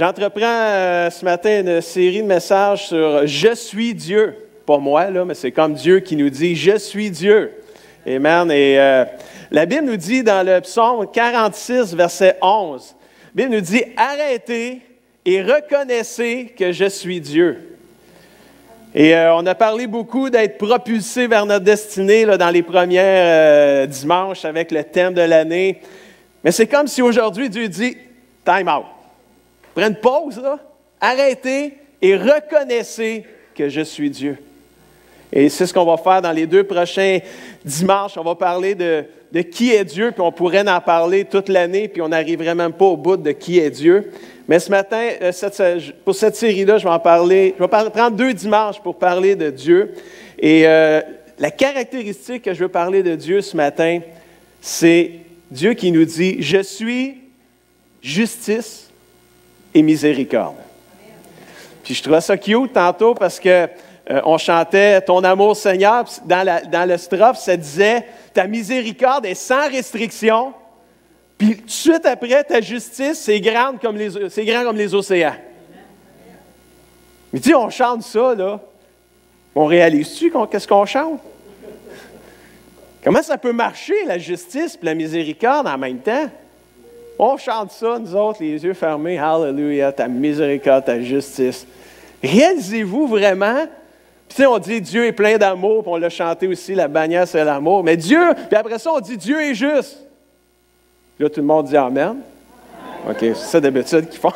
J'entreprends ce matin une série de messages sur « Je suis Dieu ». Pas moi, là, mais c'est comme Dieu qui nous dit « Je suis Dieu ». Amen. Et la Bible nous dit dans le psaume 46, verset 11, la Bible nous dit « Arrêtez et reconnaissez que je suis Dieu ». Et on a parlé beaucoup d'être propulsé vers notre destinée là, dans les premiers dimanches avec le thème de l'année. Mais c'est comme si aujourd'hui Dieu dit « Time out ». Prenez une pause, là. Arrêtez et reconnaissez que je suis Dieu. Et c'est ce qu'on va faire dans les 2 prochains dimanches. On va parler de qui est Dieu, puis on pourrait en parler toute l'année, puis on n'arriverait même pas au bout de qui est Dieu. Mais ce matin, pour cette série-là, je vais prendre 2 dimanches pour parler de Dieu. Et la caractéristique que je veux parler de Dieu ce matin, c'est Dieu qui nous dit « Je suis justice et miséricorde ». Puis je trouvais ça cute tantôt parce que on chantait « Ton amour Seigneur », dans le strophe, ça disait « Ta miséricorde est sans restriction ». Puis tout de suite après, ta justice, c'est grand comme les océans. Mais tu sais, on chante ça, là. On réalise-tu qu'est-ce qu'on chante? Comment ça peut marcher, la justice et la miséricorde en même temps? On chante ça, nous autres, les yeux fermés. Alléluia, ta miséricorde, ta justice. Réalisez-vous vraiment? Puis tu sais, on dit Dieu est plein d'amour, puis on l'a chanté aussi, la bannière c'est l'amour. Mais Dieu, puis après ça, on dit Dieu est juste. Là, tout le monde dit Amen. OK, c'est ça d'habitude qu'ils font.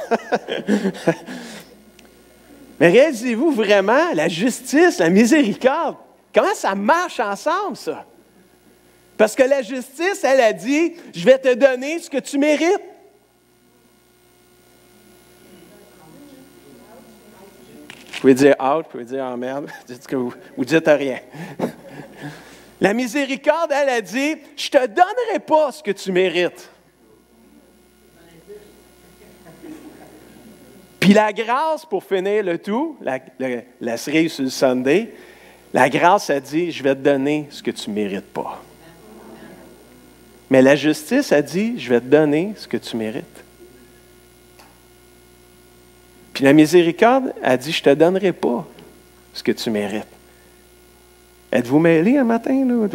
Mais réalisez-vous vraiment la justice, la miséricorde? Comment ça marche ensemble, ça? Parce que la justice, elle a dit, je vais te donner ce que tu mérites. Vous pouvez dire out, vous pouvez dire amen, vous dites rien. La miséricorde, elle a dit, je ne te donnerai pas ce que tu mérites. Puis la grâce, pour finir le tout, la cerise sur le Sunday, la grâce a dit, je vais te donner ce que tu ne mérites pas. Mais la justice a dit, je vais te donner ce que tu mérites. Puis la miséricorde a dit, je ne te donnerai pas ce que tu mérites. Êtes-vous mêlés un matin, là?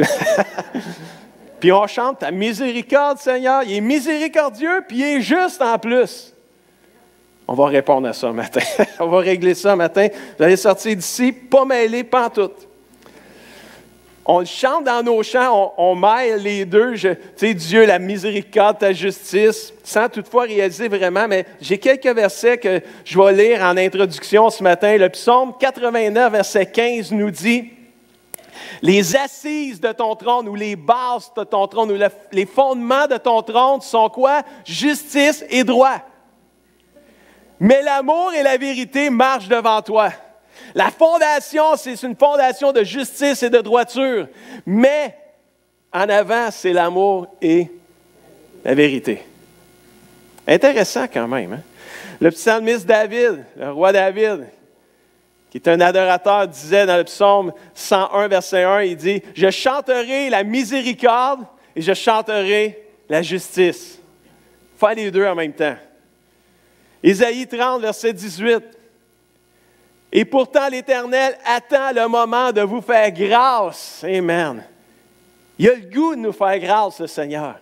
Puis on chante, ta miséricorde, Seigneur, il est miséricordieux, puis il est juste en plus. On va répondre à ça un matin. On va régler ça un matin. Vous allez sortir d'ici, pas mêlés, pas en tout. On le chante dans nos chants, on mêle les deux. Tu sais, Dieu, la miséricorde, ta justice, sans toutefois réaliser vraiment, mais j'ai quelques versets que je vais lire en introduction ce matin. Le psaume 89, verset 15 nous dit « Les assises de ton trône ou les bases de ton trône ou les fondements de ton trône sont quoi? Justice et droit. Mais l'amour et la vérité marchent devant toi. » La fondation, c'est une fondation de justice et de droiture. Mais en avant, c'est l'amour et la vérité. Intéressant quand même. Hein? Le psalmiste David, le roi David, qui est un adorateur, disait dans le psaume 101, verset 1, il dit « Je chanterai la miséricorde et je chanterai la justice. » Faire les deux en même temps. Ésaïe 30, verset 18. Et pourtant, l'Éternel attend le moment de vous faire grâce. Amen. Il a le goût de nous faire grâce, le Seigneur.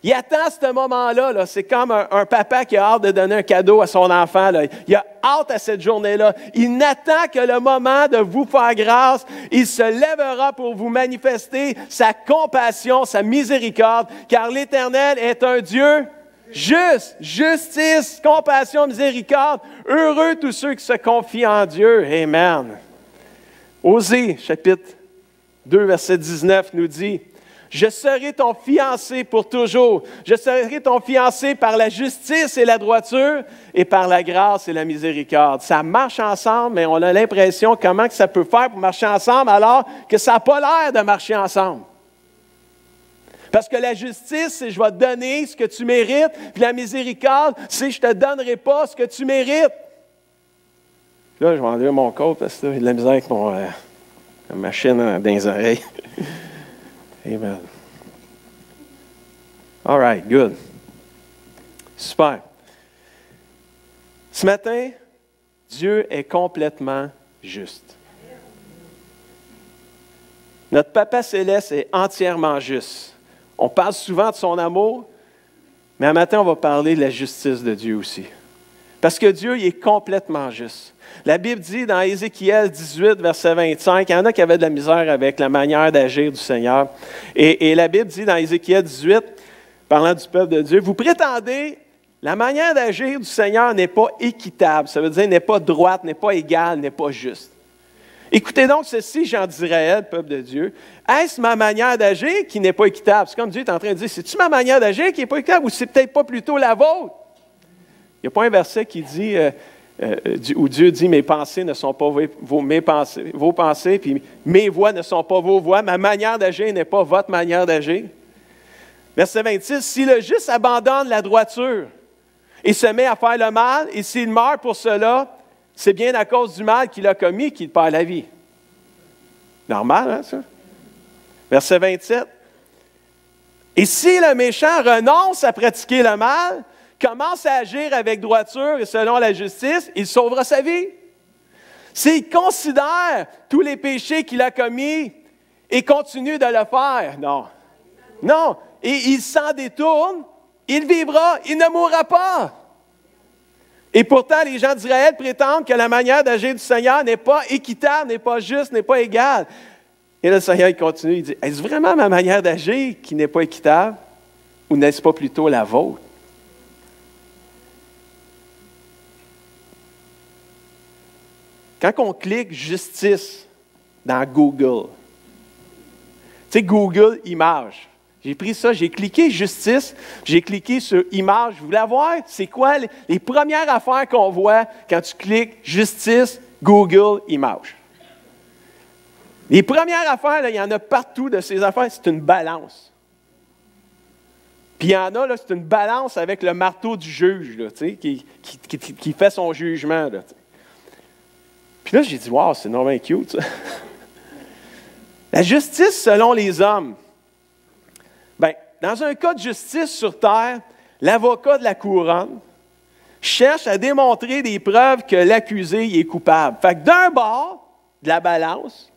Il attend ce moment-là. Là. C'est comme un papa qui a hâte de donner un cadeau à son enfant. Là. Il a hâte à cette journée-là. Il n'attend que le moment de vous faire grâce. Il se lèvera pour vous manifester sa compassion, sa miséricorde, car l'Éternel est un Dieu juste, justice, compassion, miséricorde. Heureux tous ceux qui se confient en Dieu. Amen. Osée, chapitre 2, verset 19, nous dit « Je serai ton fiancé pour toujours. Je serai ton fiancé par la justice et la droiture et par la grâce et la miséricorde. » Ça marche ensemble, mais on a l'impression comment que ça peut faire pour marcher ensemble alors que ça n'a pas l'air de marcher ensemble. Parce que la justice, c'est je vais te donner ce que tu mérites, puis la miséricorde, c'est je ne te donnerai pas ce que tu mérites. Là, je vais enlever mon côte parce que j'ai de la misère avec ma machine dans les oreilles. Amen. All right, good. Super. Ce matin, Dieu est complètement juste. Notre Papa Céleste est entièrement juste. On parle souvent de son amour, mais un matin, on va parler de la justice de Dieu aussi. Parce que Dieu, il est complètement juste. La Bible dit dans Ézéchiel 18, verset 25, il y en a qui avaient de la misère avec la manière d'agir du Seigneur. Et la Bible dit dans Ézéchiel 18, parlant du peuple de Dieu, « Vous prétendez, la manière d'agir du Seigneur n'est pas équitable. » Ça veut dire n'est pas droite, n'est pas égale, n'est pas juste. Écoutez donc ceci, gens d'Israël, peuple de Dieu. Est-ce ma manière d'agir qui n'est pas équitable? C'est comme Dieu est en train de dire, c'est-tu ma manière d'agir qui n'est pas équitable ou c'est peut-être pas plutôt la vôtre? Il n'y a pas un verset qui dit, où Dieu dit, mes pensées ne sont pas vos pensées, puis mes voies ne sont pas vos voies. Ma manière d'agir n'est pas votre manière d'agir. Verset 26, si le juste abandonne la droiture et se met à faire le mal, et s'il meurt pour cela, c'est bien à cause du mal qu'il a commis qu'il perd la vie. Normal, hein, ça? Verset 27. Et si le méchant renonce à pratiquer le mal, commence à agir avec droiture et selon la justice, il sauvera sa vie. S'il considère tous les péchés qu'il a commis et continue de le faire, non. Non. Et il s'en détourne, il vivra, il ne mourra pas. Et pourtant, les gens d'Israël prétendent que la manière d'agir du Seigneur n'est pas équitable, n'est pas juste, n'est pas égale. Et là, le Seigneur, il continue, il dit, est-ce vraiment ma manière d'agir qui n'est pas équitable ou n'est-ce pas plutôt la vôtre? Quand on clique justice dans Google, tu sais, Google Images, j'ai pris ça, j'ai cliqué justice, j'ai cliqué sur image. Je voulais voir, c'est quoi les premières affaires qu'on voit quand tu cliques justice, Google Images. Les premières affaires, là, il y en a partout de ces affaires, c'est une balance. Puis il y en a, là, c'est une balance avec le marteau du juge, là, tu sais, qui fait son jugement. Là, puis là, j'ai dit, wow, c'est vraiment cute, ça. La justice selon les hommes. Bien, dans un cas de justice sur terre, l'avocat de la couronne cherche à démontrer des preuves que l'accusé est coupable. Fait que d'un bord de la balance,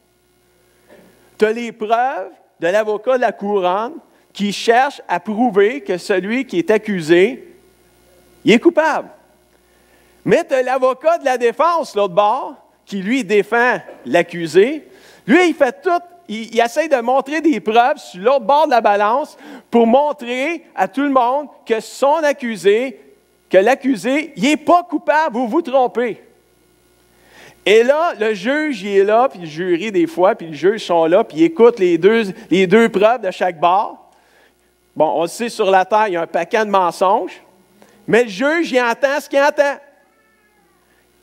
tu as les preuves de l'avocat de la couronne qui cherche à prouver que celui qui est accusé, il est coupable. Mais tu as l'avocat de la défense, l'autre bord, qui lui défend l'accusé. Lui, il fait tout. Il essaie de montrer des preuves sur l'autre bord de la balance pour montrer à tout le monde que son accusé, que l'accusé, il n'est pas coupable, vous vous trompez. Et là, le juge, il est là, puis le jury des fois, puis les juges sont là, puis ils écoutent les deux preuves de chaque bord. Bon, on le sait, sur la terre, il y a un paquet de mensonges, mais le juge, il entend ce qu'il entend.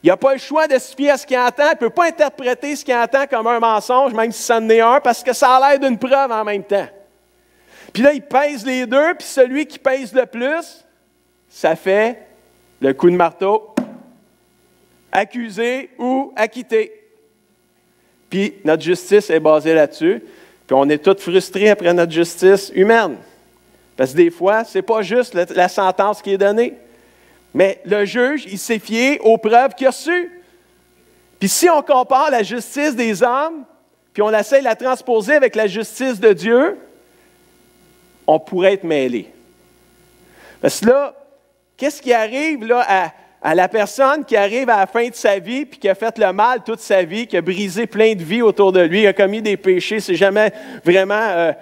Il n'a pas le choix de se fier à ce qu'il entend. Il ne peut pas interpréter ce qu'il entend comme un mensonge, même si ça en est un, parce que ça a l'air d'une preuve en même temps. Puis là, il pèse les deux, puis celui qui pèse le plus, ça fait le coup de marteau, accusé ou acquitté. Puis notre justice est basée là-dessus. Puis on est tous frustrés après notre justice humaine. Parce que des fois, ce n'est pas juste la sentence qui est donnée. Mais le juge, il s'est fié aux preuves qu'il a reçues. Puis si on compare la justice des hommes, puis on essaie de la transposer avec la justice de Dieu, on pourrait être mêlé. Parce que là, qu'est-ce qui arrive là, à la personne qui arrive à la fin de sa vie, puis qui a fait le mal toute sa vie, qui a brisé plein de vies autour de lui, qui a commis des péchés, c'est jamais vraiment...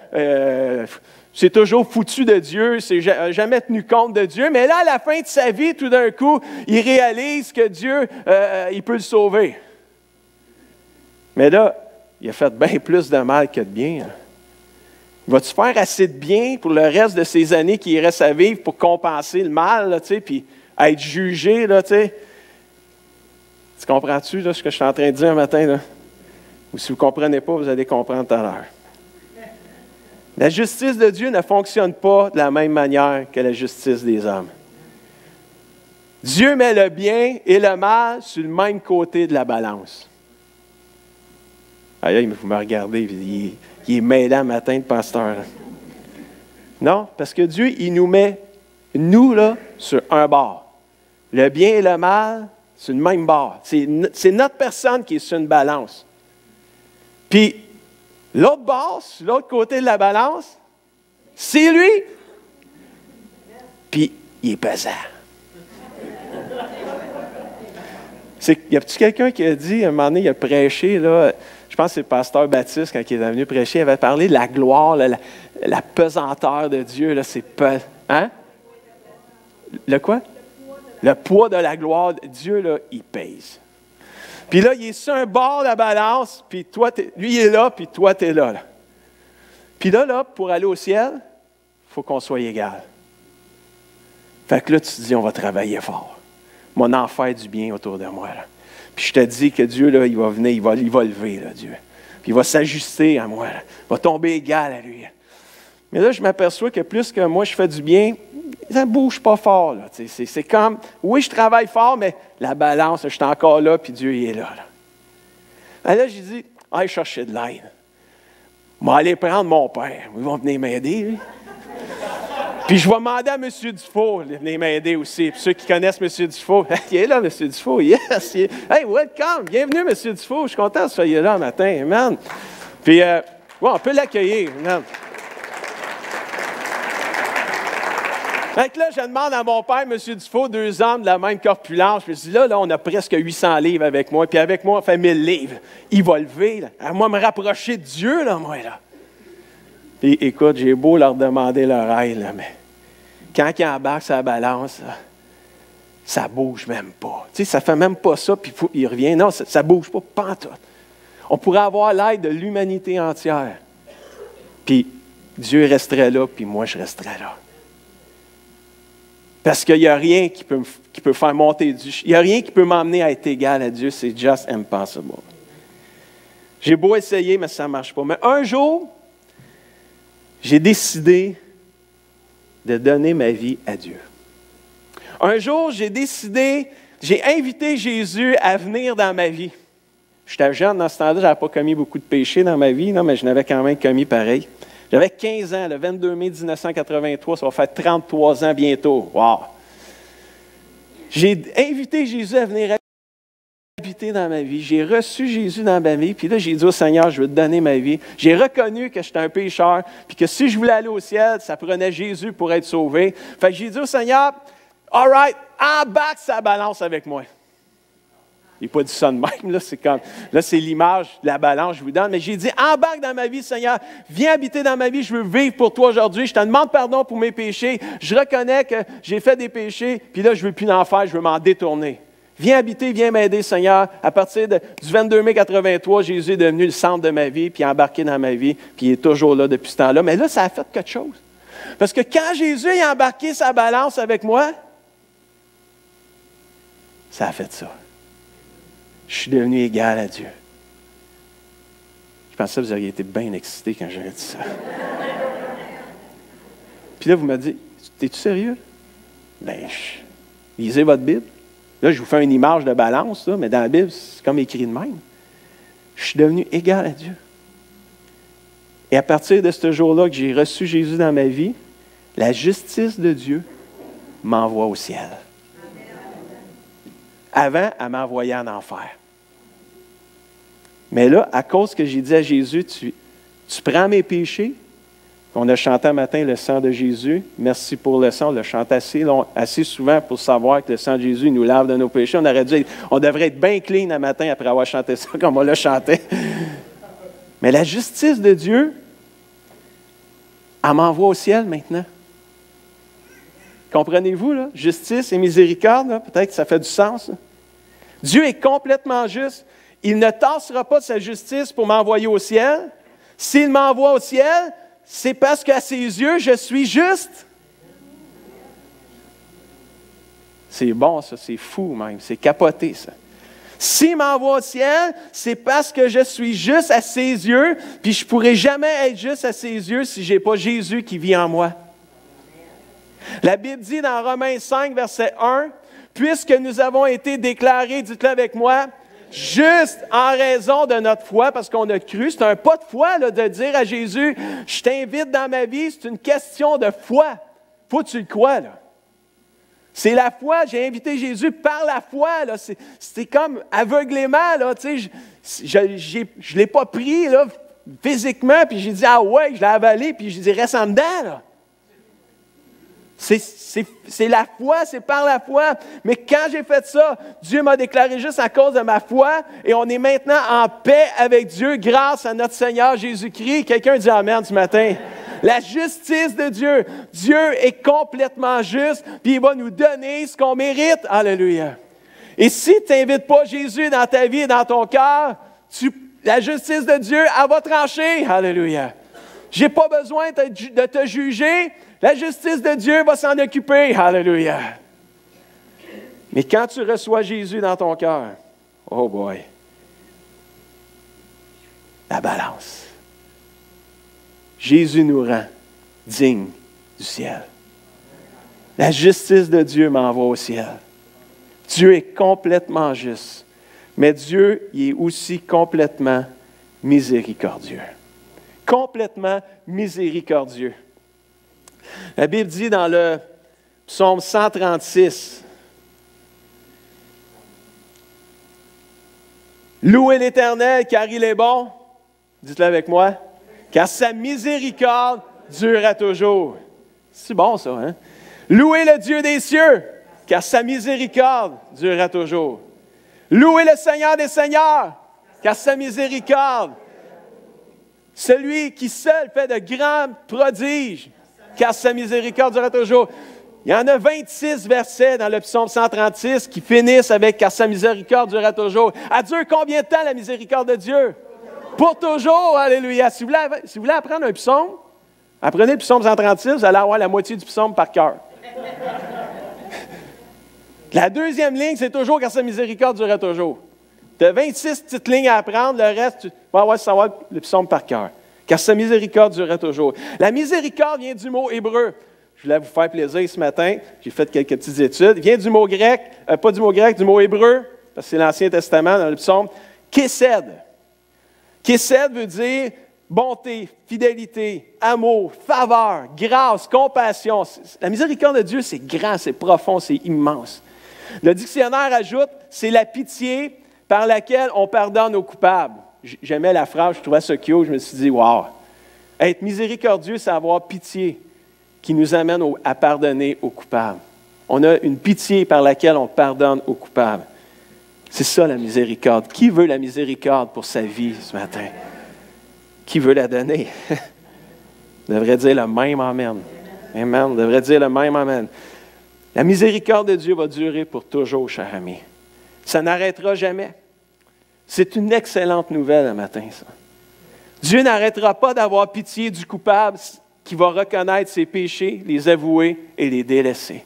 c'est toujours foutu de Dieu, c'est jamais tenu compte de Dieu. Mais là, à la fin de sa vie, tout d'un coup, il réalise que Dieu, il peut le sauver. Mais là, il a fait bien plus de mal que de bien. Hein. Va-tu faire assez de bien pour le reste de ses années qu'il reste à vivre pour compenser le mal, là, puis être jugé, là, tu sais? Tu comprends-tu là, ce que je suis en train de dire un matin? Là? Ou si vous ne comprenez pas, vous allez comprendre tout à l'heure. La justice de Dieu ne fonctionne pas de la même manière que la justice des hommes. Dieu met le bien et le mal sur le même côté de la balance. Aïe, vous me regardez, il est mêlant matin de pasteur. Là. Non, parce que Dieu, il nous met, nous, là, sur un bord. Le bien et le mal, c'est une même barre. C'est notre personne qui est sur une balance. Puis, l'autre barre, sur l'autre côté de la balance, c'est lui. Puis, il est pesant. Y a-t-il quelqu'un qui a dit, à un moment donné, il a prêché, là, je pense que c'est le pasteur Baptiste, quand il est venu prêcher, il avait parlé de la gloire, là, la pesanteur de Dieu, là, c'est hein? Le quoi? Le poids de la gloire. Dieu, là, il pèse. Puis là, il est sur un bord de la balance, puis toi, lui, il est là, puis toi, tu es là, là. Puis là, pour aller au ciel, il faut qu'on soit égal. Fait que là, tu te dis, on va travailler fort. Mon en faire du bien autour de moi, là. Puis je te dis que Dieu, là, il va venir, il va lever, là, Dieu. Puis il va s'ajuster à moi, là. Il va tomber égal à lui. Mais là, je m'aperçois que plus que moi, je fais du bien, ça ne bouge pas fort, là. C'est comme, oui, je travaille fort, mais la balance, je suis encore là, puis Dieu, il est là, là. Et là, j'ai dit, je cherchais de l'aide. Je vais aller prendre mon père. Ils vont venir m'aider, lui. Puis je vais demander à M. Dufault de venir m'aider aussi. Puis ceux qui connaissent M. Dufault, il est là, M. Dufault, yes! Hey, welcome! Bienvenue, M. Dufault. Je suis content que vous soyez là le matin, amen. Puis, on peut l'accueillir, amen. Fait que là, je demande à mon père, M. Dufault, 2 hommes de la même corpulence. Je me dis, là, on a presque 800 livres avec moi. Puis avec moi, on fait 1000 livres. Il va lever, là. À moi, me rapprocher de Dieu, là, moi, là. Puis, écoute, j'ai beau leur demander l'oreille, là, mais quand ils embarquent sur la balance, là, ça ne bouge même pas. Tu sais, ça ne fait même pas ça, puis il revient. Non, ça ne bouge pas, pas en tout. On pourrait avoir l'aide de l'humanité entière. Puis, Dieu resterait là, puis moi, je resterais là. Parce qu'il n'y a rien qui peut faire monter Dieu. Il n'y a rien qui peut m'emmener à être égal à Dieu. C'est just impossible. J'ai beau essayer, mais ça ne marche pas. Mais un jour, j'ai décidé de donner ma vie à Dieu. Un jour, j'ai invité Jésus à venir dans ma vie. J'étais jeune dans ce temps-là, je n'avais pas commis beaucoup de péchés dans ma vie, non, mais je n'avais quand même commis pareil. J'avais 15 ans, le 22 mai 1983, ça va faire 33 ans bientôt. Wow! J'ai invité Jésus à venir habiter dans ma vie. J'ai reçu Jésus dans ma vie, puis là, j'ai dit au Seigneur, je veux te donner ma vie. J'ai reconnu que j'étais un pécheur, puis que si je voulais aller au ciel, ça prenait Jésus pour être sauvé. Fait que j'ai dit au Seigneur, all right, embarque sa balance avec moi. Il n'a pas dit ça de même, là, c'est l'image de la balance que je vous donne. Mais j'ai dit, embarque dans ma vie, Seigneur. Viens habiter dans ma vie, je veux vivre pour toi aujourd'hui. Je te demande pardon pour mes péchés. Je reconnais que j'ai fait des péchés, puis là, je ne veux plus en faire, je veux m'en détourner. Viens habiter, viens m'aider, Seigneur. À partir du 22 mai 83, Jésus est devenu le centre de ma vie, puis embarqué dans ma vie, puis il est toujours là depuis ce temps-là. Mais là, ça a fait quelque chose. Parce que quand Jésus a embarqué sa balance avec moi, ça a fait ça. Je suis devenu égal à Dieu. Je pensais que vous auriez été bien excités quand j'aurais dit ça. Puis là, vous me dites, es-tu sérieux? Bien, lisez votre Bible. Là, je vous fais une image de balance, là, mais dans la Bible, c'est comme écrit de même. Je suis devenu égal à Dieu. Et à partir de ce jour-là que j'ai reçu Jésus dans ma vie, la justice de Dieu m'envoie au ciel. Avant, elle m'envoyait en enfer. Mais là, à cause que j'ai dit à Jésus, tu prends mes péchés, on a chanté un matin le sang de Jésus, merci pour le sang, on l'a chanté assez souvent pour savoir que le sang de Jésus nous lave de nos péchés. On devrait être bien clean un matin après avoir chanté ça comme on l'a chanté. Mais la justice de Dieu, elle m'envoie au ciel maintenant. Comprenez-vous, là? Justice et miséricorde, là? Peut-être que ça fait du sens. Là. Dieu est complètement juste. Il ne tassera pas de sa justice pour m'envoyer au ciel. S'il m'envoie au ciel, c'est parce qu'à ses yeux, je suis juste. C'est bon, ça, c'est fou même, c'est capoté, ça. S'il m'envoie au ciel, c'est parce que je suis juste à ses yeux, puis je ne pourrai jamais être juste à ses yeux si je n'ai pas Jésus qui vit en moi. La Bible dit dans Romains 5, verset 1, « Puisque nous avons été déclarés, dites-le avec moi, juste en raison de notre foi, parce qu'on a cru. » C'est un pas de foi là, de dire à Jésus, « Je t'invite dans ma vie. » C'est une question de foi. Faut que tu le crois, là. C'est la foi. J'ai invité Jésus par la foi. Là. C'était comme aveuglément. Là, je ne l'ai pas pris là, physiquement, puis j'ai dit, ah ouais, je l'ai avalé, puis je dis, reste en dedans. Là. C'est la foi, c'est par la foi. Mais quand j'ai fait ça, Dieu m'a déclaré juste à cause de ma foi et on est maintenant en paix avec Dieu grâce à notre Seigneur Jésus-Christ. Quelqu'un dit Amen ce matin. La justice de Dieu. Dieu est complètement juste, puis il va nous donner ce qu'on mérite. Alléluia. Et si tu n'invites pas Jésus dans ta vie et dans ton cœur, la justice de Dieu, elle va trancher. Alléluia. Je n'ai pas besoin de te juger. La justice de Dieu va s'en occuper. Alléluia. Mais quand tu reçois Jésus dans ton cœur, oh boy, la balance. Jésus nous rend dignes du ciel. La justice de Dieu m'envoie au ciel. Dieu est complètement juste, mais Dieu il est aussi complètement miséricordieux. Complètement miséricordieux. La Bible dit dans le psaume 136, « Louez l'Éternel car il est bon. » Dites-le avec moi. « Car sa miséricorde dure à toujours. » C'est bon ça, hein? « Louez le Dieu des cieux, car sa miséricorde dure à toujours. » « Louez le Seigneur des seigneurs, car sa miséricorde, celui qui seul fait de grands prodiges, car sa miséricorde dure toujours. » Il y en a 26 versets dans le psaume 136 qui finissent avec « car sa miséricorde dure toujours ». Elle dure combien de temps la miséricorde de Dieu? Pour toujours, alléluia. Si vous voulez apprendre un psaume, apprenez le psaume 136, vous allez avoir la moitié du psaume par cœur. La deuxième ligne, c'est toujours « car sa miséricorde dure toujours ». Tu as 26 petites lignes à apprendre, le reste, tu vas avoir savoir le psaume par cœur. Car sa miséricorde dure toujours. La miséricorde vient du mot hébreu. Je voulais vous faire plaisir ce matin. J'ai fait quelques petites études. Il vient du mot grec, pas du mot grec, du mot hébreu, parce que c'est l'Ancien Testament dans le psaume. Kesed. Kesed veut dire bonté, fidélité, amour, faveur, grâce, compassion. La miséricorde de Dieu, c'est grand, c'est profond, c'est immense. Le dictionnaire ajoute, c'est la pitié par laquelle on pardonne aux coupables. J'aimais la phrase, je trouvais ça cute, je me suis dit, wow! Être miséricordieux, c'est avoir pitié qui nous amène à pardonner aux coupables. On a une pitié par laquelle on pardonne aux coupables. C'est ça la miséricorde. Qui veut la miséricorde pour sa vie ce matin? Qui veut la donner? On devrait dire le même Amen. Amen. On devrait dire le même Amen. La miséricorde de Dieu va durer pour toujours, cher ami. Ça n'arrêtera jamais. C'est une excellente nouvelle le matin, ça. Dieu n'arrêtera pas d'avoir pitié du coupable qui va reconnaître ses péchés, les avouer et les délaisser.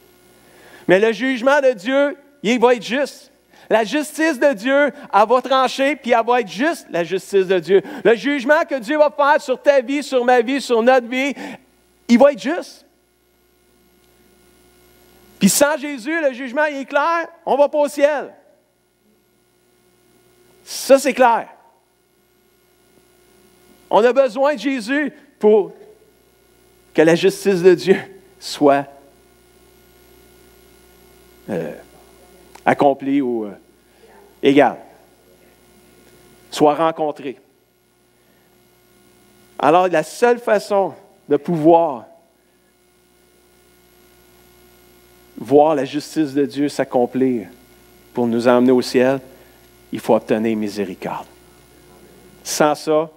Mais le jugement de Dieu, il va être juste. La justice de Dieu, elle va trancher, puis elle va être juste, la justice de Dieu. Le jugement que Dieu va faire sur ta vie, sur ma vie, sur notre vie, il va être juste. Puis sans Jésus, le jugement il est clair, on ne va pas au ciel. Ça, c'est clair. On a besoin de Jésus pour que la justice de Dieu soit accomplie ou égale, soit rencontrée. Alors, la seule façon de pouvoir voir la justice de Dieu s'accomplir pour nous emmener au ciel, il faut obtenir miséricorde. Sans ça,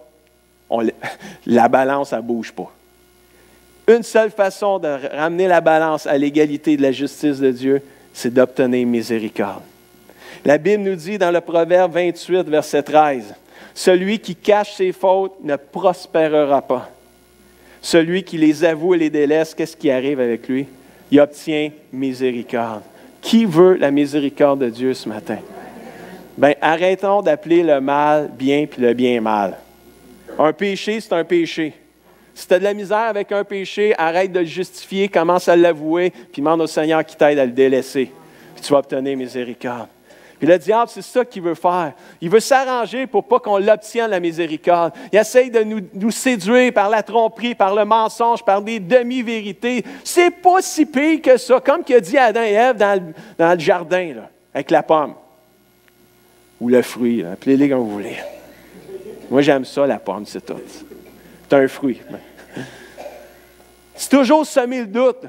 la balance, elle ne bouge pas. Une seule façon de ramener la balance à l'égalité de la justice de Dieu, c'est d'obtenir miséricorde. La Bible nous dit dans le Proverbe 28, verset 13, « Celui qui cache ses fautes ne prospérera pas. Celui qui les avoue et les délaisse, qu'est-ce qui arrive avec lui? Il obtient miséricorde. » Qui veut la miséricorde de Dieu ce matin? Bien, arrêtons d'appeler le mal bien puis le bien mal. Un péché, c'est un péché. Si tu as de la misère avec un péché, arrête de le justifier, commence à l'avouer, puis demande au Seigneur qui t'aide à le délaisser. Puis tu vas obtenir miséricorde. Puis le diable, c'est ça qu'il veut faire. Il veut s'arranger pour pas qu'on l'obtienne, la miséricorde. Il essaye de nous séduire par la tromperie, par le mensonge, par des demi-vérités. C'est pas si pire que ça, comme qu'il a dit Adam et Ève dans le jardin, là, avec la pomme. Ou le fruit, là. Appelez-les comme vous voulez. Moi, j'aime ça, la pomme, c'est tout. C'est un fruit. C'est toujours semer le doute.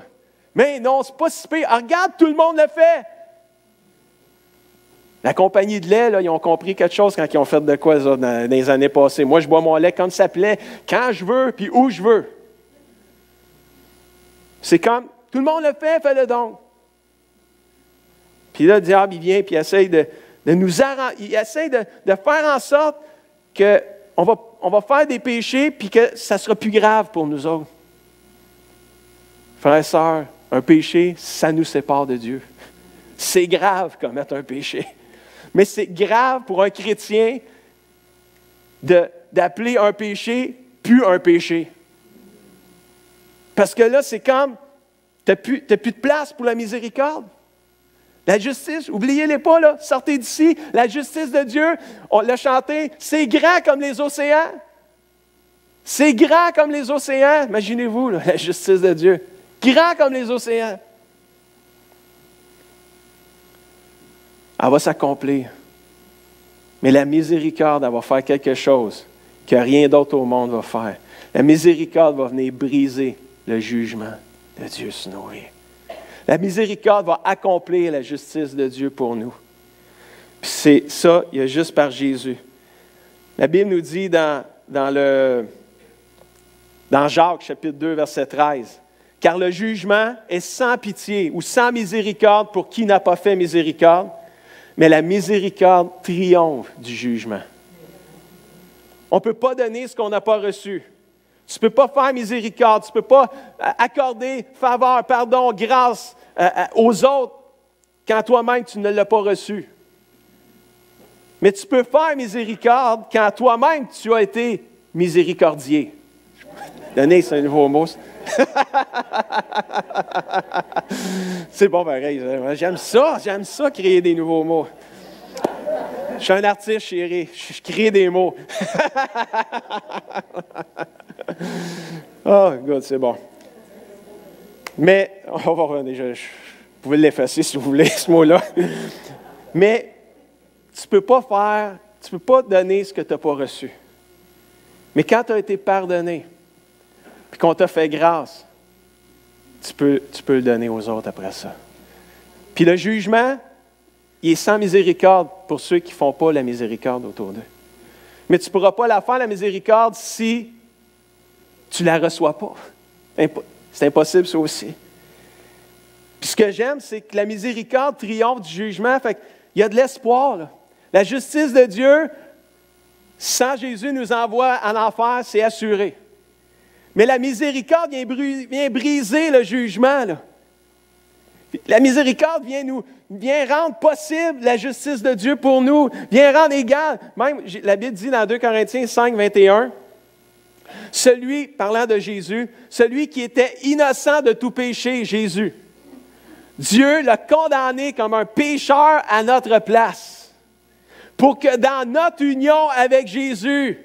Mais non, c'est pas si pire. Ah, regarde, tout le monde le fait. La compagnie de lait, là, ils ont compris quelque chose quand ils ont fait de quoi ça, dans les années passées. Moi, je bois mon lait comme ça plaît, quand je veux, puis où je veux. C'est comme, tout le monde le fait, fais-le donc. Puis là, le diable, il vient, puis il essaye de nous arranger, il essaye de faire en sorte qu'on va faire des péchés, puis que ça ne sera plus grave pour nous autres. Frères et sœurs, un péché, ça nous sépare de Dieu. C'est grave commettre un péché. Mais c'est grave pour un chrétien d'appeler un péché plus un péché. Parce que là, c'est comme, tu n'as plus de place pour la miséricorde. La justice, oubliez-les pas, là, sortez d'ici. La justice de Dieu, on l'a chanté, c'est grand comme les océans. C'est grand comme les océans. Imaginez-vous, là, la justice de Dieu. Grand comme les océans. Elle va s'accomplir. Mais la miséricorde, elle va faire quelque chose que rien d'autre au monde va faire. La miséricorde va venir briser le jugement de Dieu sur nos vies. La miséricorde va accomplir la justice de Dieu pour nous. Puis c'est ça, il y a juste par Jésus. La Bible nous dit dans Jacques, chapitre 2, verset 13, « Car le jugement est sans pitié ou sans miséricorde pour qui n'a pas fait miséricorde, mais la miséricorde triomphe du jugement. » On ne peut pas donner ce qu'on n'a pas reçu. Tu ne peux pas faire miséricorde, tu ne peux pas accorder faveur, pardon, grâce aux autres quand toi-même tu ne l'as pas reçu. Mais tu peux faire miséricorde quand toi-même tu as été miséricordier. Donnez, c'est un nouveau mot. C'est bon pareil, j'aime ça créer des nouveaux mots. Je suis un artiste, chérie, je crée des mots. Oh, God, c'est bon. Mais, on va revenir, vous pouvez l'effacer si vous voulez, ce mot-là. Mais, tu ne peux pas donner ce que tu n'as pas reçu. Mais quand tu as été pardonné, puis qu'on t'a fait grâce, tu peux le donner aux autres après ça. Puis le jugement, il est sans miséricorde pour ceux qui ne font pas la miséricorde autour d'eux. Mais tu ne pourras pas la faire, la miséricorde, si tu ne la reçois pas. C'est impossible, ça aussi. Puis ce que j'aime, c'est que la miséricorde triomphe du jugement. Fait qu'il y a de l'espoir, là. La justice de Dieu, sans Jésus nous envoie en enfer, c'est assuré. Mais la miséricorde vient briser le jugement, là. La miséricorde vient rendre possible la justice de Dieu pour nous, vient rendre égal. Même, la Bible dit dans 2 Corinthiens 5, 21, celui, parlant de Jésus, celui qui était innocent de tout péché, Jésus, Dieu l'a condamné comme un pécheur à notre place, pour que dans notre union avec Jésus,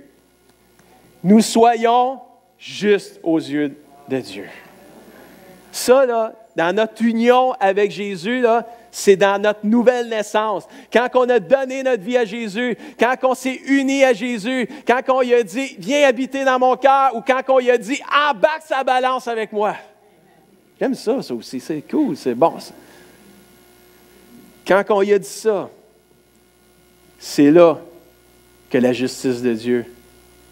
nous soyons justes aux yeux de Dieu. Ça, là, dans notre union avec Jésus, là, c'est dans notre nouvelle naissance. Quand on a donné notre vie à Jésus, quand on s'est uni à Jésus, quand on lui a dit « Viens habiter dans mon cœur » ou quand on lui a dit « Embarque sa balance avec moi ». J'aime ça aussi. C'est cool, c'est bon ça. Quand on lui a dit ça, c'est là que la justice de Dieu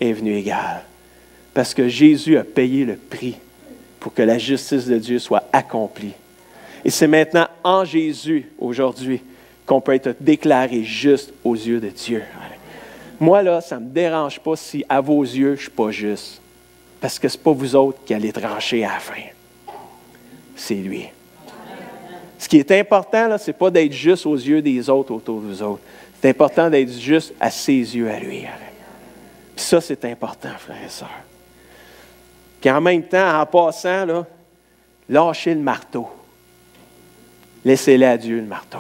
est venue égale. Parce que Jésus a payé le prix pour que la justice de Dieu soit accomplie. Et c'est maintenant en Jésus, aujourd'hui, qu'on peut être déclaré juste aux yeux de Dieu. Moi, là, ça ne me dérange pas si, à vos yeux, je ne suis pas juste. Parce que ce n'est pas vous autres qui allez trancher à la fin. C'est lui. Ce qui est important, là, ce n'est pas d'être juste aux yeux des autres autour de vous autres. C'est important d'être juste à ses yeux à lui. Puis ça, c'est important, frères et sœurs. Puis en même temps, en passant, là, lâchez le marteau. Laissez-le à Dieu, le marteau.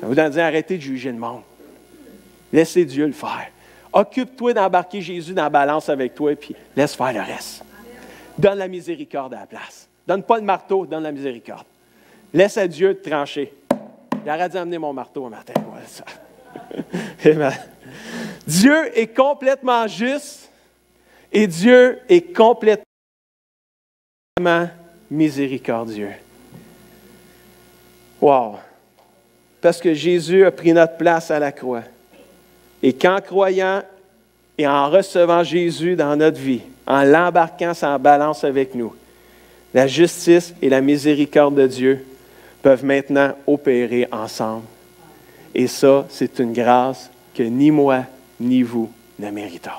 Ça veut dire arrêtez de juger le monde. Laissez Dieu le faire. Occupe-toi d'embarquer Jésus dans la balance avec toi, puis laisse faire le reste. Donne la miséricorde à la place. Donne pas le marteau, donne la miséricorde. Laisse à Dieu te trancher. Il aurait dû amener mon marteau un matin. Ouais, ça. Amen. Dieu est complètement juste et Dieu est complètement miséricordieux. Wow! Parce que Jésus a pris notre place à la croix. Et qu'en croyant et en recevant Jésus dans notre vie, en l'embarquant en balance avec nous, la justice et la miséricorde de Dieu peuvent maintenant opérer ensemble. Et ça, c'est une grâce que ni moi, ni vous ne méritons.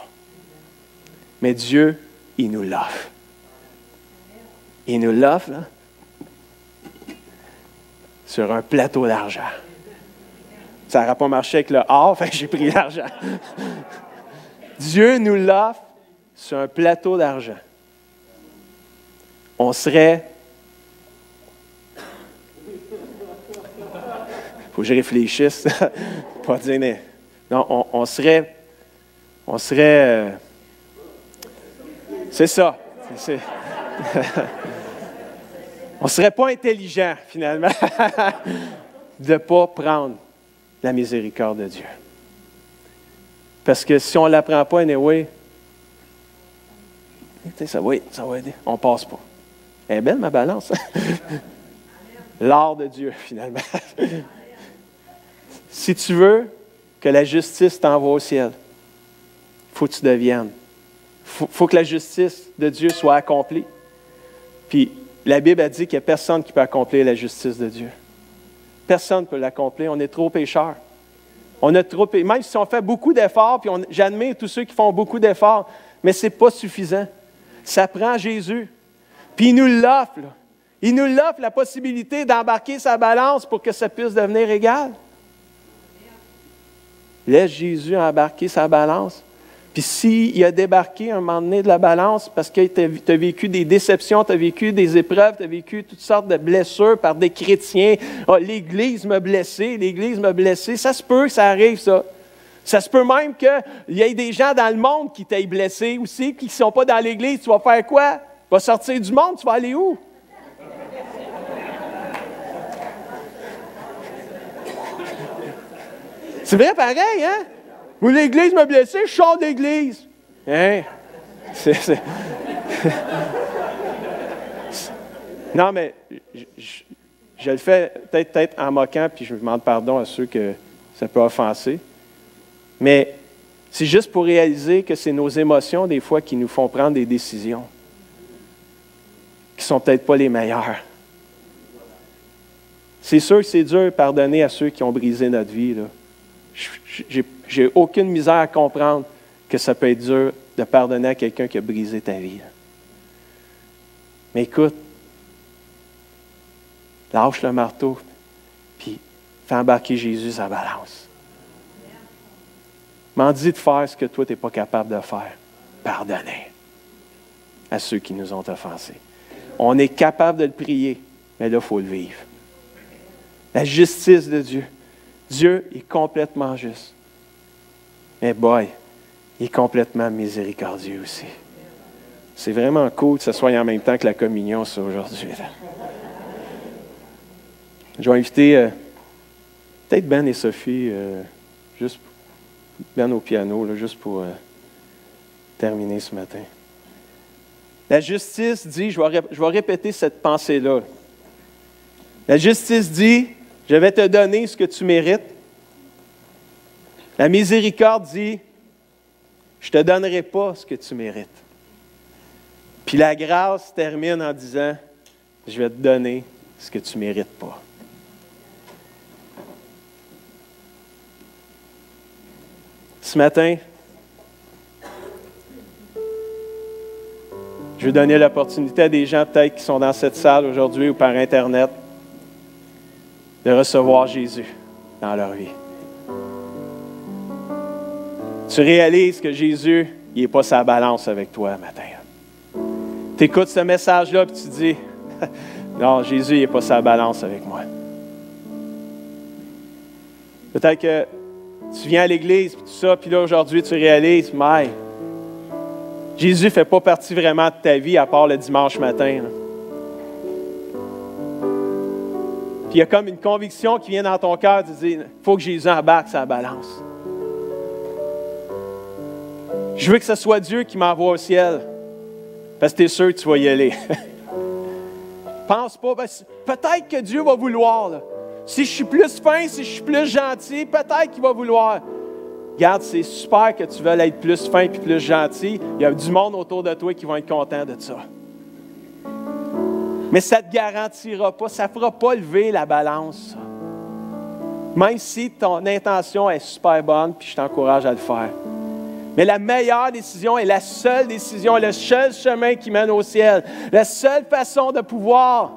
Mais Dieu, il nous l'offre. Il nous l'offre, là, sur un plateau d'argent. Ça n'aurait pas marché avec le or, fait que j'ai pris l'argent. Dieu nous l'offre sur un plateau d'argent. On serait... Faut que je réfléchisse. Pas dire... Non, on serait... c'est ça. On ne serait pas intelligent, finalement, de ne pas prendre la miséricorde de Dieu. Parce que si on ne l'apprend pas, anyway, ça va aider. On ne passe pas. Elle est belle, ma balance. L'art de Dieu, finalement. Si tu veux que la justice t'envoie au ciel, il faut que tu deviennes. Il faut que la justice de Dieu soit accomplie. Puis, la Bible a dit qu'il n'y a personne qui peut accomplir la justice de Dieu. Personne ne peut l'accomplir. On est trop pécheurs. Même si on fait beaucoup d'efforts, puis j'admire tous ceux qui font beaucoup d'efforts, mais ce n'est pas suffisant. Ça prend Jésus. Puis il nous l'offre. Là. Il nous l'offre la possibilité d'embarquer sa balance pour que ça puisse devenir égal. Laisse Jésus embarquer sa balance. Puis s'il a débarqué un moment donné de la balance parce que tu as vécu des déceptions, tu as vécu des épreuves, tu as vécu toutes sortes de blessures par des chrétiens. Oh, l'Église m'a blessé, ça se peut que ça arrive, ça. Ça se peut même qu'il y ait des gens dans le monde qui t'aient blessé aussi, qui ne sont pas dans l'Église. Tu vas faire quoi? Tu vas sortir du monde, tu vas aller où? C'est vrai pareil, hein? Ou l'Église m'a blessé, je sors de l'Église. Hein? Non, mais je le fais peut-être en moquant, puis je me demande pardon à ceux que ça peut offenser. Mais c'est juste pour réaliser que c'est nos émotions, des fois, qui nous font prendre des décisions qui ne sont peut-être pas les meilleures. C'est sûr que c'est dur de pardonner à ceux qui ont brisé notre vie, là. J'ai aucune misère à comprendre que ça peut être dur de pardonner à quelqu'un qui a brisé ta vie. Là. Mais écoute, lâche le marteau, puis fais embarquer Jésus sa balance. M'en dis de faire ce que toi, tu n'es pas capable de faire. Pardonner à ceux qui nous ont offensés. On est capable de le prier, mais là, il faut le vivre. La justice de Dieu. Dieu est complètement juste. Mais boy, il est complètement miséricordieux aussi. C'est vraiment cool que ce soit en même temps que la communion, ça, aujourd'hui. Je vais inviter peut-être Ben et Sophie, juste Ben au piano, là, juste pour terminer ce matin. La justice dit, je vais répéter cette pensée-là. La justice dit, je vais te donner ce que tu mérites. La miséricorde dit, je ne te donnerai pas ce que tu mérites. Puis la grâce termine en disant, je vais te donner ce que tu ne mérites pas. Ce matin, je vais donner l'opportunité à des gens peut-être qui sont dans cette salle aujourd'hui ou par Internet de recevoir Jésus dans leur vie. Tu réalises que Jésus, il n'est pas sa balance avec toi matin. Tu écoutes ce message-là et tu dis, non, Jésus, il n'est pas sa balance avec moi. Peut-être que tu viens à l'église, puis tout ça, puis là, aujourd'hui, tu réalises, mais Jésus ne fait pas partie vraiment de ta vie à part le dimanche matin. Là. Puis il y a comme une conviction qui vient dans ton cœur de dire, il faut que Jésus embarque sa balance. Je veux que ce soit Dieu qui m'envoie au ciel, parce que tu es sûr que tu vas y aller. Pense pas, peut-être que Dieu va vouloir. Là. Si je suis plus fin, si je suis plus gentil, peut-être qu'il va vouloir. Regarde, c'est super que tu veuilles être plus fin et plus gentil. Il y a du monde autour de toi qui vont être contents de ça. Mais ça ne te garantira pas, ça ne fera pas lever la balance. Ça. Même si ton intention est super bonne, puis je t'encourage à le faire. Mais la meilleure décision est la seule décision, le seul chemin qui mène au ciel. La seule façon de pouvoir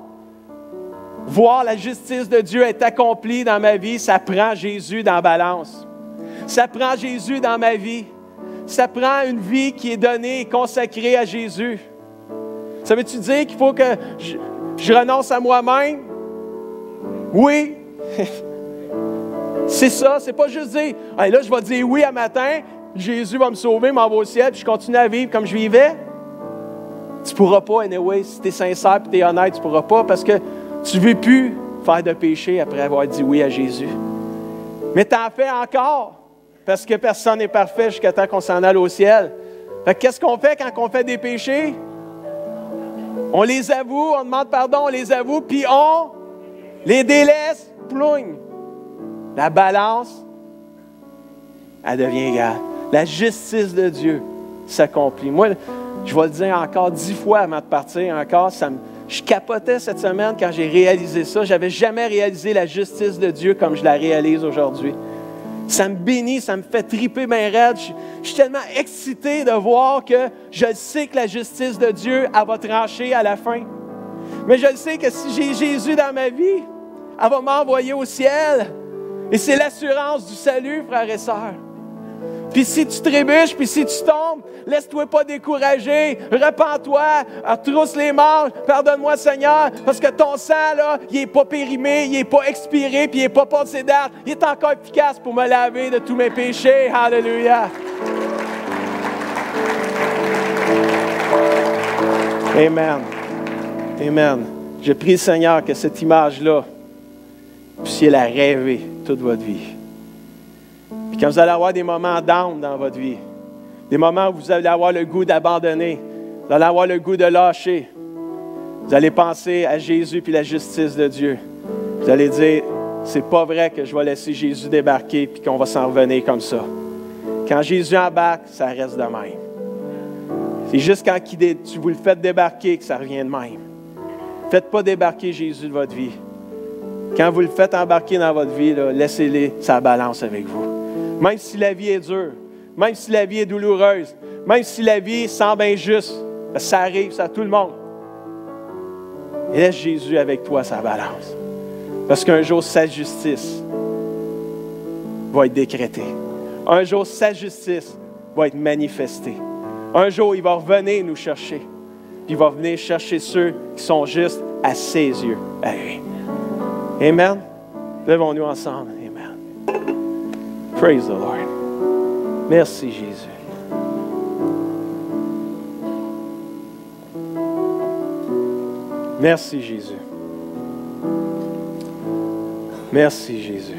voir la justice de Dieu être accomplie dans ma vie, ça prend Jésus dans la balance. Ça prend Jésus dans ma vie. Ça prend une vie qui est donnée et consacrée à Jésus. Ça veut-tu dire qu'il faut que je renonce à moi-même? Oui. C'est ça, c'est pas juste dire, hey, là je vais dire oui à matin, Jésus va me sauver, m'envoie au ciel, puis je continue à vivre comme je vivais. Tu ne pourras pas, anyway, si tu es sincère et tu es honnête, tu ne pourras pas parce que tu ne veux plus faire de péché après avoir dit oui à Jésus. Mais tu en fais encore, parce que personne n'est parfait jusqu'à temps qu'on s'en aille au ciel. Fait que qu'est-ce qu'on fait quand on fait des péchés? On les avoue, on demande pardon, on les avoue, puis on les délaisse, plougne. La balance, elle devient égale. La justice de Dieu s'accomplit. Moi, je vais le dire encore 10 fois avant de partir, encore, je capotais cette semaine quand j'ai réalisé ça. Je n'avais jamais réalisé la justice de Dieu comme je la réalise aujourd'hui. Ça me bénit, ça me fait triper bien raide. Je suis tellement excité de voir que je sais que la justice de Dieu, elle va trancher à la fin. Mais je sais que si j'ai Jésus dans ma vie, elle va m'envoyer au ciel. Et c'est l'assurance du salut, frères et sœurs. Puis si tu trébuches, puis si tu tombes, laisse-toi pas décourager. Repens-toi, retrousse les manches, pardonne-moi Seigneur, parce que ton sang, là, il n'est pas périmé, il n'est pas expiré, puis il n'est pas passé date. Il est encore efficace pour me laver de tous mes péchés. Alléluia. Amen. Amen. Je prie Seigneur que cette image-là, puissiez la rêver toute votre vie. Puis quand vous allez avoir des moments down dans votre vie, des moments où vous allez avoir le goût d'abandonner, vous allez avoir le goût de lâcher, vous allez penser à Jésus puis la justice de Dieu. Vous allez dire, c'est pas vrai que je vais laisser Jésus débarquer puis qu'on va s'en revenir comme ça. Quand Jésus embarque, ça reste de même. C'est juste quand tu vous le faites débarquer que ça revient de même. Faites pas débarquer Jésus de votre vie. Quand vous le faites embarquer dans votre vie, là, laissez-le sa balance avec vous. Même si la vie est dure, même si la vie est douloureuse, même si la vie semble injuste, ça arrive, ça à tout le monde. Et laisse Jésus avec toi sa balance. Parce qu'un jour, sa justice va être décrétée. Un jour, sa justice va être manifestée. Un jour, il va revenir nous chercher. Puis il va venir chercher ceux qui sont justes à ses yeux. Amen. Levons-nous ensemble. Amen. Praise the Lord. Merci, Jésus. Merci, Jésus. Merci, Jésus.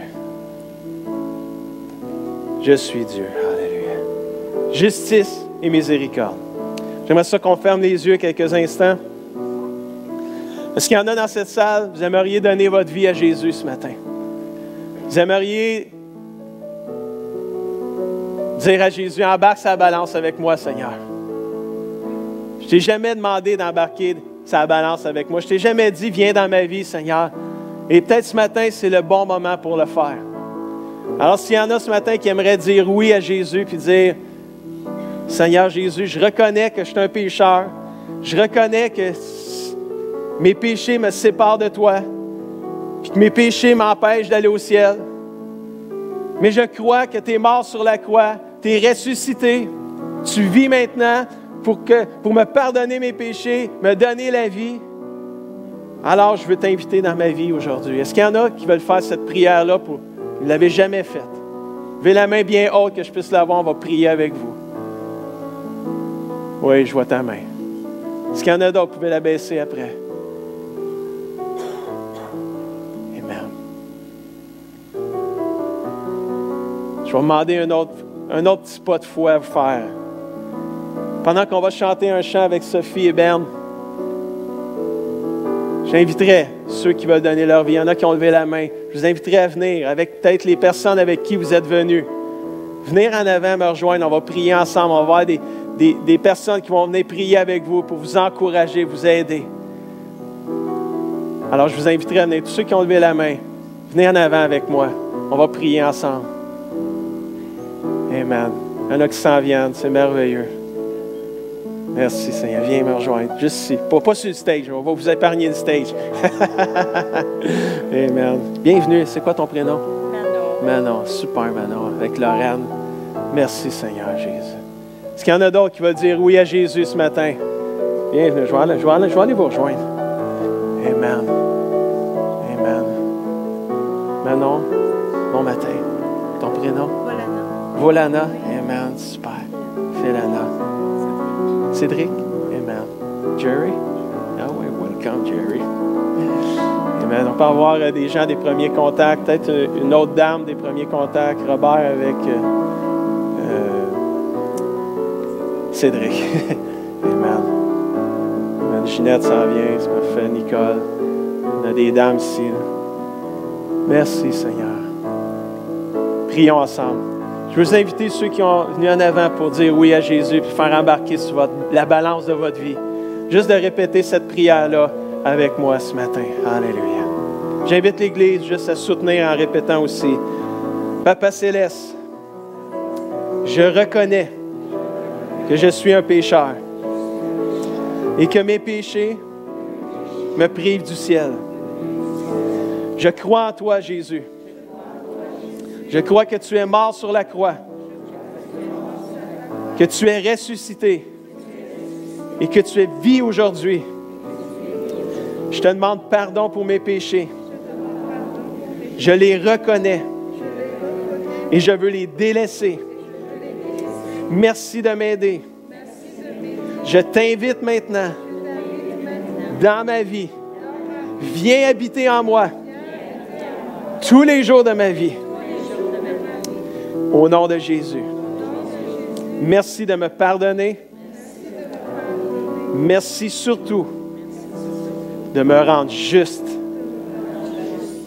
Je suis Dieu. Alléluia. Justice et miséricorde. J'aimerais ça qu'on ferme les yeux quelques instants. Est-ce qu'il y en a dans cette salle, vous aimeriez donner votre vie à Jésus ce matin? Vous aimeriez dire à Jésus, embarque sa balance avec moi, Seigneur. Je ne t'ai jamais demandé d'embarquer sa balance avec moi. Je ne t'ai jamais dit, viens dans ma vie, Seigneur. Et peut-être ce matin, c'est le bon moment pour le faire. Alors, s'il y en a ce matin qui aimeraient dire oui à Jésus, puis dire, Seigneur Jésus, je reconnais que je suis un pécheur. Je reconnais que mes péchés me séparent de toi, puis que mes péchés m'empêchent d'aller au ciel. Mais je crois que tu es mort sur la croix, tu es ressuscité, tu vis maintenant pour me pardonner mes péchés, me donner la vie. Alors, je veux t'inviter dans ma vie aujourd'hui. Est-ce qu'il y en a qui veulent faire cette prière-là Vous ne l'avez jamais fait. Levez la main bien haute que je puisse la voir. On va prier avec vous. Oui, je vois ta main. Est-ce qu'il y en a d'autres? Vous pouvez la baisser après. Amen. Je vais demander un autre petit pas de foi à vous faire. Pendant qu'on va chanter un chant avec Sophie et Berne, j'inviterai ceux qui veulent donner leur vie. Il y en a qui ont levé la main. Je vous inviterai à venir avec peut-être les personnes avec qui vous êtes venus. Venir en avant, me rejoindre. On va prier ensemble. On va avoir des personnes qui vont venir prier avec vous pour vous encourager, vous aider. Alors, je vous inviterai à venir. Tous ceux qui ont levé la main, venez en avant avec moi. On va prier ensemble. Amen. Il y en a qui s'en viennent. C'est merveilleux. Merci, Seigneur. Viens me rejoindre. Juste ici. Pas sur le stage. On va vous épargner le stage. Amen. Bienvenue. C'est quoi ton prénom? Manon. Manon. Super, Manon. Avec Lorraine. Merci, Seigneur Jésus. Est-ce qu'il y en a d'autres qui veulent dire oui à Jésus ce matin? Bienvenue. Je vais aller vous rejoindre. Amen. Amen. Manon. Bon matin. Ton prénom? Volana. Amen. Super. Philana. Cédric? Amen. Jerry? Ah oui, welcome, Jerry. Amen. On peut avoir des gens des premiers contacts, peut-être une autre dame des premiers contacts, Robert avec Cédric. Amen. Amen. Ginette s'en vient, c'est parfait. Nicole. On a des dames ici. Là. Merci, Seigneur. Prions ensemble. Je veux vous inviter ceux qui ont venu en avant pour dire oui à Jésus et faire embarquer sur la balance de votre vie. Juste de répéter cette prière-là avec moi ce matin. Alléluia. J'invite l'Église juste à soutenir en répétant aussi. Papa Céleste, je reconnais que je suis un pécheur et que mes péchés me privent du ciel. Je crois en toi, Jésus. Je crois que tu es mort sur la croix, que tu es ressuscité et que tu es vie aujourd'hui. Je te demande pardon pour mes péchés. Je les reconnais et je veux les délaisser. Merci de m'aider. Je t'invite maintenant dans ma vie. Viens habiter en moi tous les jours de ma vie. Au nom de Jésus. Merci de me pardonner. Merci surtout de me rendre juste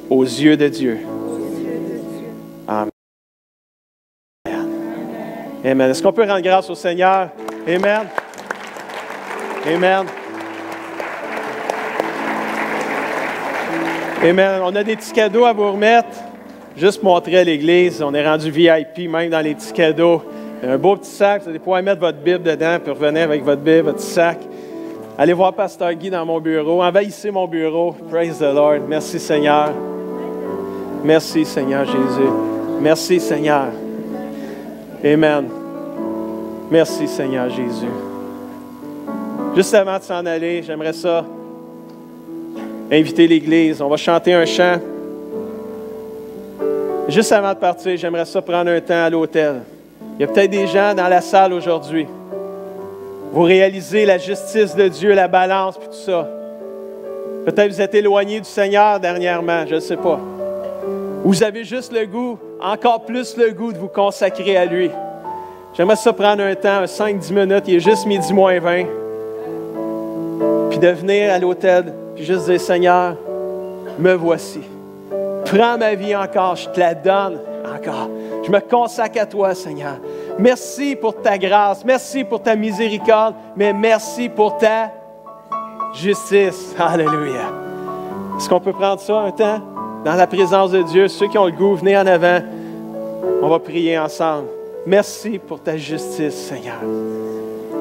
aux yeux de Dieu. Amen. Amen. Est-ce qu'on peut rendre grâce au Seigneur? Amen. Amen. Amen. On a des petits cadeaux à vous remettre. Juste montrer à l'Église, on est rendu VIP, même dans les petits cadeaux. Un beau petit sac, vous allez pouvoir mettre votre Bible dedans, puis revenir avec votre Bible, votre sac. Allez voir Pasteur Guy dans mon bureau. Envahissez mon bureau. Praise the Lord. Merci Seigneur. Merci Seigneur Jésus. Merci Seigneur. Amen. Merci Seigneur Jésus. Juste avant de s'en aller, j'aimerais ça inviter l'Église. On va chanter un chant. Juste avant de partir, j'aimerais ça prendre un temps à l'hôtel. Il y a peut-être des gens dans la salle aujourd'hui. Vous réalisez la justice de Dieu, la balance, puis tout ça. Peut-être vous êtes éloigné du Seigneur dernièrement, je ne sais pas. Vous avez juste le goût, encore plus le goût de vous consacrer à lui. J'aimerais ça prendre un temps, 5-10 minutes, il est juste midi moins 20. Puis de venir à l'hôtel, puis juste dire, Seigneur, me voici. Prends ma vie encore, je te la donne encore. Je me consacre à toi, Seigneur. Merci pour ta grâce, merci pour ta miséricorde, mais merci pour ta justice. Alléluia. Est-ce qu'on peut prendre ça un temps dans la présence de Dieu? Ceux qui ont le goût, venez en avant. On va prier ensemble. Merci pour ta justice, Seigneur,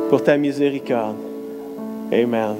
pour ta miséricorde. Amen.